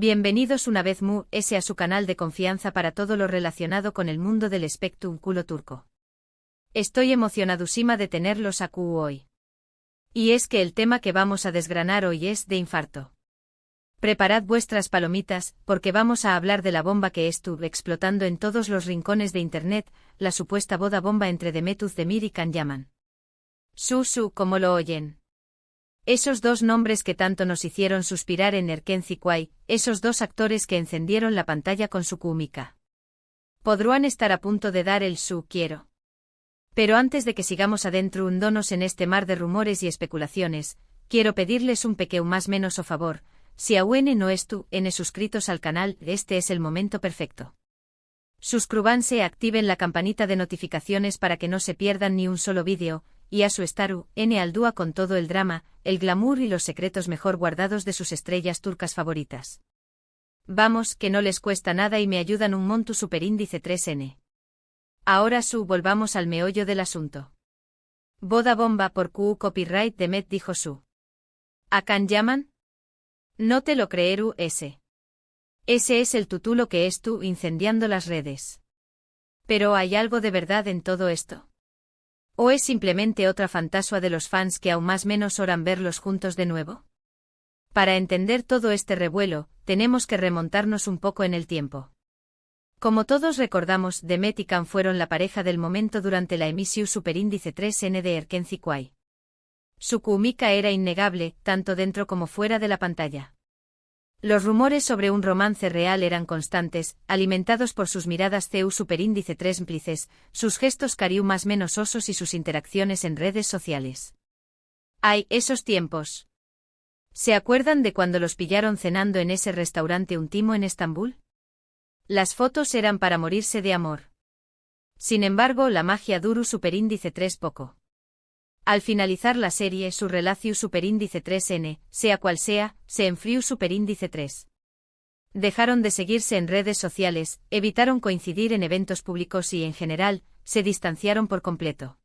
Bienvenidos una vez a su canal de confianza para todo lo relacionado con el mundo del espectáculo turco. Estoy emocionadísima de tenerlos aquí hoy. Y es que el tema que vamos a desgranar hoy es de infarto. Preparad vuestras palomitas, porque vamos a hablar de la bomba que estuvo explotando en todos los rincones de internet, la supuesta boda bomba entre Demet Özdemir y Can Yaman. Como lo oyen. Esos dos nombres que tanto nos hicieron suspirar en Erkenci-Kuay, esos dos actores que encendieron la pantalla con su química. Podrán estar a punto de dar el su quiero. Pero antes de que sigamos adentro hundonos en este mar de rumores y especulaciones, quiero pedirles un pequeño más menos o favor, si aún no están suscritos al canal, este es el momento perfecto. Suscríbanse y activen la campanita de notificaciones para que no se pierdan ni un solo vídeo, y a su estaru, al dúa con todo el drama, el glamour y los secretos mejor guardados de sus estrellas turcas favoritas. Vamos, que no les cuesta nada y me ayudan un monto superíndice 3N. Ahora volvamos al meollo del asunto. Boda bomba por copyright Demet dijo ¿A Can Yaman? No te lo creeru ese. Ese es el título que incendiando las redes. Pero ¿hay algo de verdad en todo esto? ¿O es simplemente otra fantasía de los fans que aún más menos oran verlos juntos de nuevo? Para entender todo este revuelo, tenemos que remontarnos un poco en el tiempo. Como todos recordamos, Demet y Can fueron la pareja del momento durante la emisión superíndice 3N de Erkenci-Kuay. Su química era innegable, tanto dentro como fuera de la pantalla. Los rumores sobre un romance real eran constantes, alimentados por sus miradas superíndice 3 cómplices, sus gestos cariu más menos osos y sus interacciones en redes sociales. ¡Ay, esos tiempos! ¿Se acuerdan de cuando los pillaron cenando en ese restaurante íntimo en Estambul? Las fotos eran para morirse de amor. Sin embargo, la magia duró superíndice 3 poco. Al finalizar la serie, su relación superíndice 3N, sea cual sea, se enfrió superíndice 3. Dejaron de seguirse en redes sociales, evitaron coincidir en eventos públicos y, en general, se distanciaron por completo.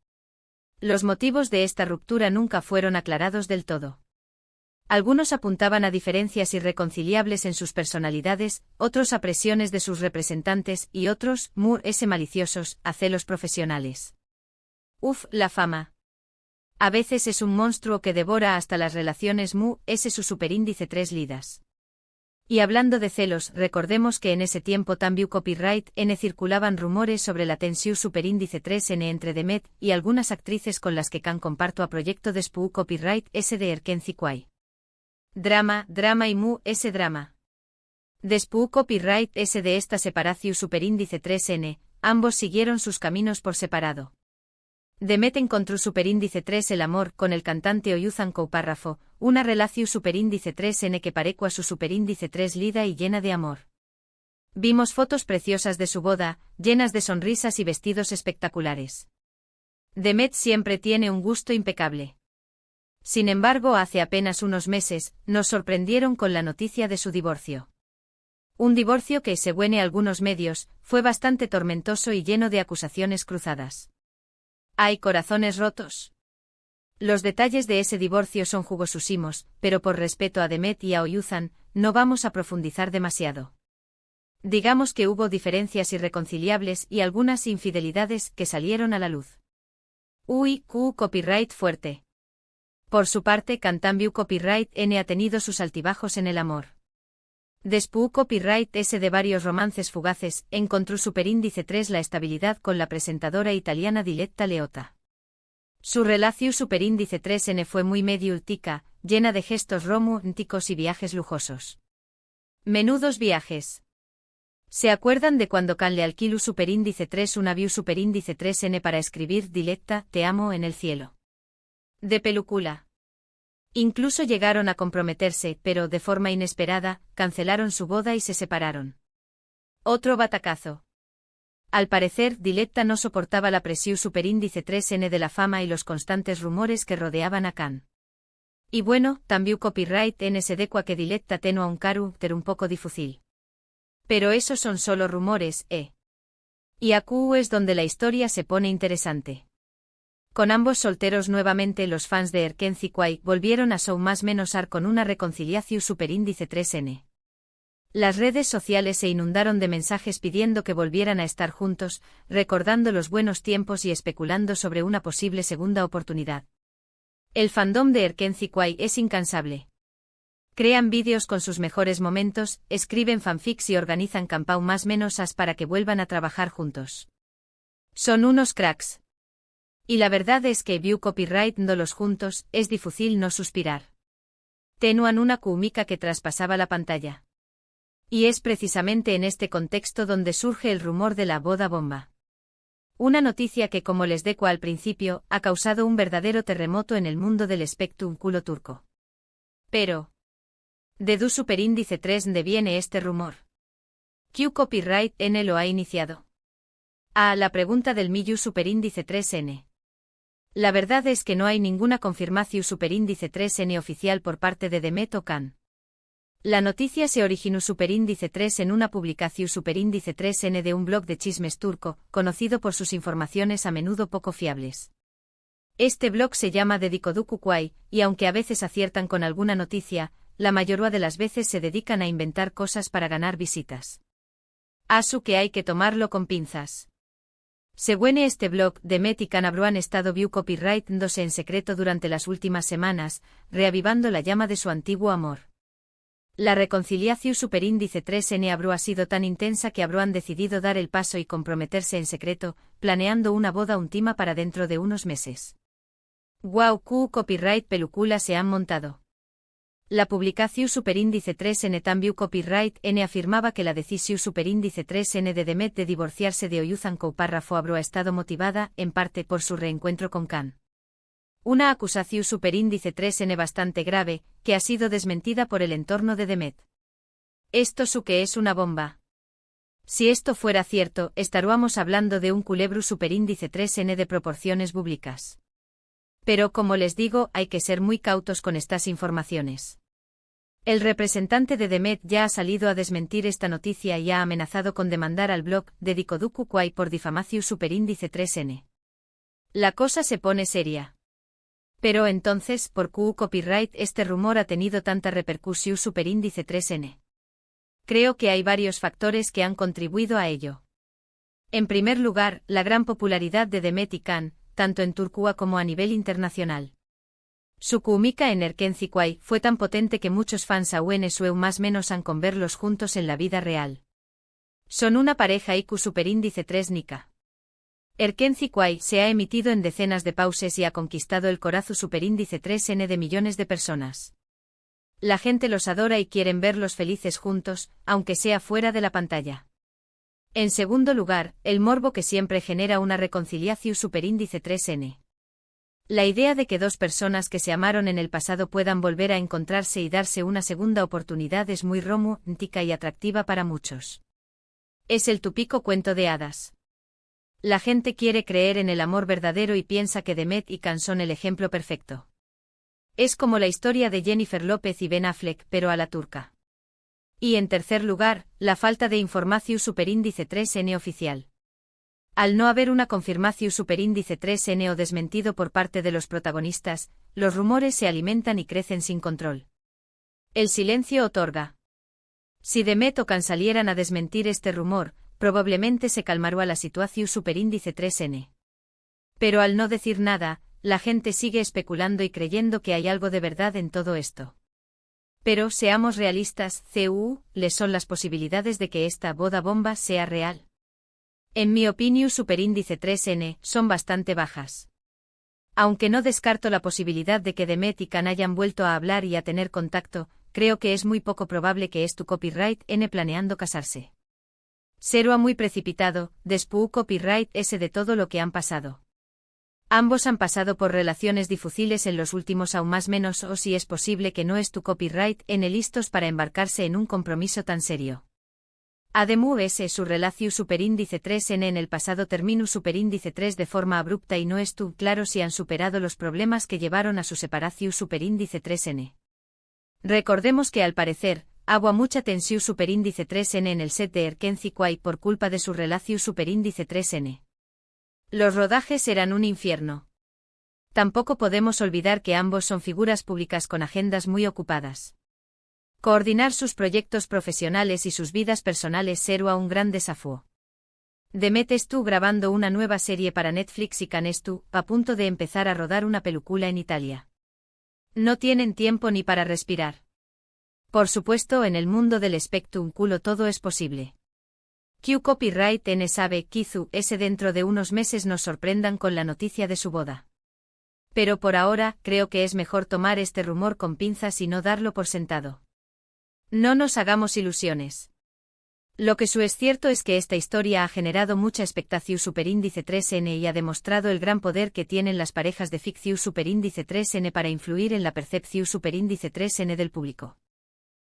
Los motivos de esta ruptura nunca fueron aclarados del todo. Algunos apuntaban a diferencias irreconciliables en sus personalidades, otros a presiones de sus representantes y otros, maliciosos, a celos profesionales. La fama. A veces es un monstruo que devora hasta las relaciones su superíndice 3 lidas. Y hablando de celos, recordemos que en ese tiempo también copyright N circulaban rumores sobre la tensión superíndice 3N entre Demet y algunas actrices con las que Can comparto a proyecto de SPU copyright S de Erkenci-Kuay. Drama y ese drama. Después copyright S de esta separación superíndice 3N, ambos siguieron sus caminos por separado. Demet encontró superíndice 3 el amor con el cantante Oyuzhan Koupárrafo, una relación superíndice 3N que parecua su superíndice 3 lida y llena de amor. Vimos fotos preciosas de su boda, llenas de sonrisas y vestidos espectaculares. Demet siempre tiene un gusto impecable. Sin embargo, hace apenas unos meses, nos sorprendieron con la noticia de su divorcio. Un divorcio que, según algunos medios, fue bastante tormentoso y lleno de acusaciones cruzadas. ¿Hay corazones rotos? Los detalles de ese divorcio son jugosísimos, pero por respeto a Demet y a Oyuzhan, no vamos a profundizar demasiado. Digamos que hubo diferencias irreconciliables y algunas infidelidades que salieron a la luz. Copyright fuerte. Por su parte, Can también copyright N ha tenido sus altibajos en el amor. Después copyright S de varios romances fugaces, encontró superíndice 3 la estabilidad con la presentadora italiana Diletta Leotta. Su relación superíndice 3N fue muy mediática, llena de gestos románticos y viajes lujosos. Menudos viajes. ¿Se acuerdan de cuando Can le alquiló superíndice 3 un avión superíndice 3N para escribir Diletta, te amo en el cielo? De película. Incluso llegaron a comprometerse, pero, de forma inesperada, cancelaron su boda y se separaron. Otro batacazo. Al parecer, Diletta no soportaba la presión superíndice 3N de la fama y los constantes rumores que rodeaban a Can. Y bueno, también copyright N se decua que Diletta tenía un carácter un poco difícil. Pero esos son solo rumores, Y aquí es donde la historia se pone interesante. Con ambos solteros nuevamente, los fans de Erkenci-Kuay volvieron a show más menos ar con una reconciliación superíndice 3N. Las redes sociales se inundaron de mensajes pidiendo que volvieran a estar juntos, recordando los buenos tiempos y especulando sobre una posible segunda oportunidad. El fandom de Erkenci Kwai es incansable. Crean vídeos con sus mejores momentos, escriben fanfics y organizan campau más menos as para que vuelvan a trabajar juntos. Son unos cracks. Y la verdad es que view copyright los juntos, es difícil no suspirar. Tenuan una química que traspasaba la pantalla. Y es precisamente en este contexto donde surge el rumor de la boda bomba. Una noticia que, como les deco al principio, ha causado un verdadero terremoto en el mundo del espectáculo turco. Pero, ¿de dónde superíndice 3 viene este rumor? ¿Qué copyright N lo ha iniciado? A la pregunta del Miyu superíndice 3N. La verdad es que no hay ninguna confirmación superíndice 3N oficial por parte de Demet o Can. La noticia se originó superíndice 3 en una publicación superíndice 3N de un blog de chismes turco, conocido por sus informaciones a menudo poco fiables. Este blog se llama Dedikoduku Kwai, y aunque a veces aciertan con alguna noticia, la mayoría de las veces se dedican a inventar cosas para ganar visitas. Asu que hay que tomarlo con pinzas. Según este blog, Demet y Can han estado view copyright dándose en secreto durante las últimas semanas, reavivando la llama de su antiguo amor. La reconciliación superíndice 3N ha sido tan intensa que han decidido dar el paso y comprometerse en secreto, planeando una boda íntima para dentro de unos meses. Wow, Q copyright película se han montado. La publicación superíndice 3N también copyright N afirmaba que la decisión superíndice 3N de Demet de divorciarse de Oyuzhan Párrafo ha estado motivada, en parte, por su reencuentro con Can. Una acusación superíndice 3N bastante grave, que ha sido desmentida por el entorno de Demet. Esto su que es una bomba. Si esto fuera cierto, estaríamos hablando de un culebro superíndice 3N de proporciones bíblicas. Pero como les digo, hay que ser muy cautos con estas informaciones. El representante de Demet ya ha salido a desmentir esta noticia y ha amenazado con demandar al blog Dedikoduku Kwai por difamación superíndice 3N. La cosa se pone seria. Pero entonces, ¿por qué copyright este rumor ha tenido tanta repercusión superíndice 3N? Creo que hay varios factores que han contribuido a ello. En primer lugar, la gran popularidad de Demet y Can, tanto en Turquía como a nivel internacional. Su química en Erkenci Kwai fue tan potente que muchos fans aún sueu más menos han con verlos juntos en la vida real. Son una pareja IQ superíndice 3 Nika. Erkenci Kwai se ha emitido en decenas de pauses y ha conquistado el corazón superíndice 3N de millones de personas. La gente los adora y quieren verlos felices juntos, aunque sea fuera de la pantalla. En segundo lugar, el morbo que siempre genera una reconciliación superíndice 3N. La idea de que dos personas que se amaron en el pasado puedan volver a encontrarse y darse una segunda oportunidad es muy romántica y atractiva para muchos. Es el típico cuento de hadas. La gente quiere creer en el amor verdadero y piensa que Demet y Can son el ejemplo perfecto. Es como la historia de Jennifer López y Ben Affleck, pero a la turca. Y en tercer lugar, la falta de información superíndice 3N oficial. Al no haber una confirmación superíndice 3N o desmentido por parte de los protagonistas, los rumores se alimentan y crecen sin control. El silencio otorga. Si Demet o Can salieran a desmentir este rumor, probablemente se calmaría la situación superíndice 3N. Pero al no decir nada, la gente sigue especulando y creyendo que hay algo de verdad en todo esto. Pero seamos realistas, ¿les son las posibilidades de que esta boda bomba sea real? En mi opinión superíndice 3N son bastante bajas. Aunque no descarto la posibilidad de que Demet y Can hayan vuelto a hablar y a tener contacto, creo que es muy poco probable que es tu copyright N planeando casarse. Será muy precipitado, después copyright S de todo lo que han pasado. Ambos han pasado por relaciones difíciles en los últimos aún más menos o si es posible que no es tu copyright N listos para embarcarse en un compromiso tan serio. Además su relación superíndice 3N en el pasado terminó superíndice 3 de forma abrupta y no estuvo claro si han superado los problemas que llevaron a su separación superíndice 3N. Recordemos que al parecer, hubo mucha tensión superíndice 3N en el set de Erkenci Kwai por culpa de su relación superíndice 3N. Los rodajes eran un infierno. Tampoco podemos olvidar que ambos son figuras públicas con agendas muy ocupadas. Coordinar sus proyectos profesionales y sus vidas personales será un gran desafío. Demet estuvo grabando una nueva serie para Netflix y Can estuvo a punto de empezar a rodar una película en Italia. No tienen tiempo ni para respirar. Por supuesto, en el mundo del espectáculo todo es posible. Q Copyright N sabe Kizu ese dentro de unos meses nos sorprendan con la noticia de su boda. Pero por ahora, creo que es mejor tomar este rumor con pinzas y no darlo por sentado. No nos hagamos ilusiones. Lo que es cierto es que esta historia ha generado mucha expectación superíndice 3N y ha demostrado el gran poder que tienen las parejas de ficción superíndice 3N para influir en la percepción superíndice 3N del público.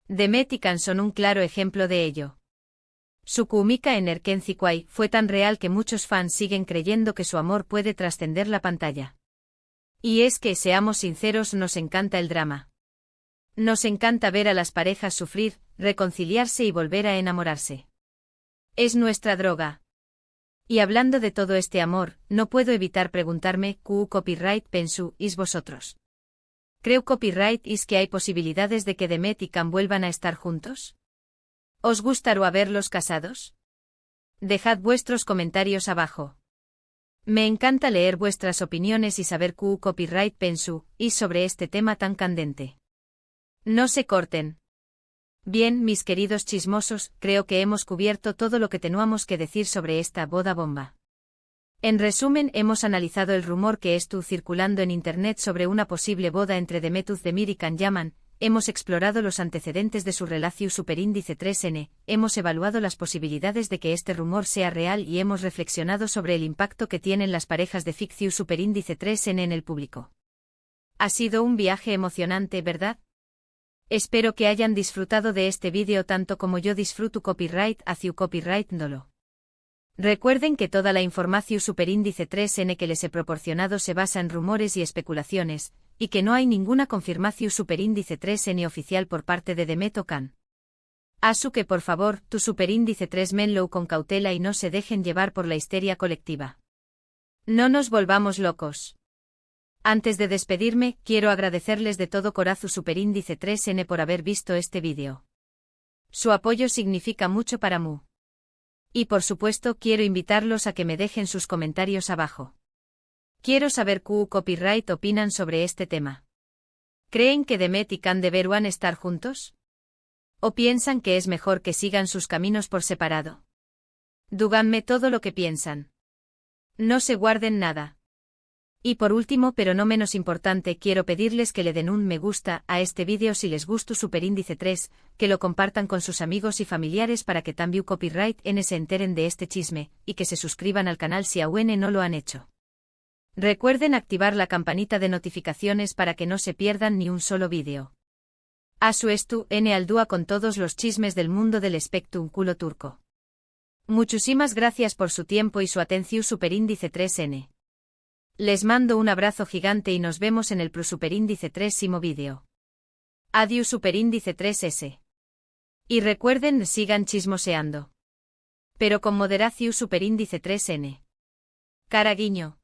Demet y Can son un claro ejemplo de ello. Su química en Erkenzikwai fue tan real que muchos fans siguen creyendo que su amor puede trascender la pantalla. Y es que, seamos sinceros, nos encanta el drama. Nos encanta ver a las parejas sufrir, reconciliarse y volver a enamorarse. Es nuestra droga. Y hablando de todo este amor, no puedo evitar preguntarme, ¿Q copyright pensu is vosotros? ¿Creo copyright is que hay posibilidades de que Demet y Can vuelvan a estar juntos? ¿Os gustaría verlos casados? Dejad vuestros comentarios abajo. Me encanta leer vuestras opiniones y saber Q copyright pensu is sobre este tema tan candente. No se corten. Bien, mis queridos chismosos, creo que hemos cubierto todo lo que teníamos que decir sobre esta boda bomba. En resumen, hemos analizado el rumor que estuvo circulando en internet sobre una posible boda entre Demet Özdemir y Can Yaman, hemos explorado los antecedentes de su relación superíndice 3N, hemos evaluado las posibilidades de que este rumor sea real y hemos reflexionado sobre el impacto que tienen las parejas de ficción superíndice 3N en el público. Ha sido un viaje emocionante, ¿verdad? Espero que hayan disfrutado de este vídeo tanto como yo disfruto copyright hacia copyright dolo. Recuerden que toda la información superíndice 3N que les he proporcionado se basa en rumores y especulaciones, y que no hay ninguna confirmación superíndice 3N oficial por parte de Demet o Can. Así que por favor, tu superíndice 3 menlo con cautela y no se dejen llevar por la histeria colectiva. No nos volvamos locos. Antes de despedirme, quiero agradecerles de todo corazón superíndice 3N por haber visto este vídeo. Su apoyo significa mucho para mí. Y por supuesto quiero invitarlos a que me dejen sus comentarios abajo. Quiero saber qué copyright opinan sobre este tema. ¿Creen que Demet y Can deberán estar juntos? ¿O piensan que es mejor que sigan sus caminos por separado? Díganme todo lo que piensan. No se guarden nada. Y por último, pero no menos importante, quiero pedirles que le den un me gusta a este vídeo si les gustó superíndice 3, que lo compartan con sus amigos y familiares para que también copyright N se enteren de este chisme, y que se suscriban al canal si aún no lo han hecho. Recuerden activar la campanita de notificaciones para que no se pierdan ni un solo vídeo. Asu estu N al dúa con todos los chismes del mundo del espectáculo turco. Muchísimas gracias por su tiempo y su atención superíndice 3N. Les mando un abrazo gigante y nos vemos en el superíndice 3º vídeo. Adiós superíndice 3S. Y recuerden, sigan chismoseando. Pero con moderación superíndice 3N. Cara guiño.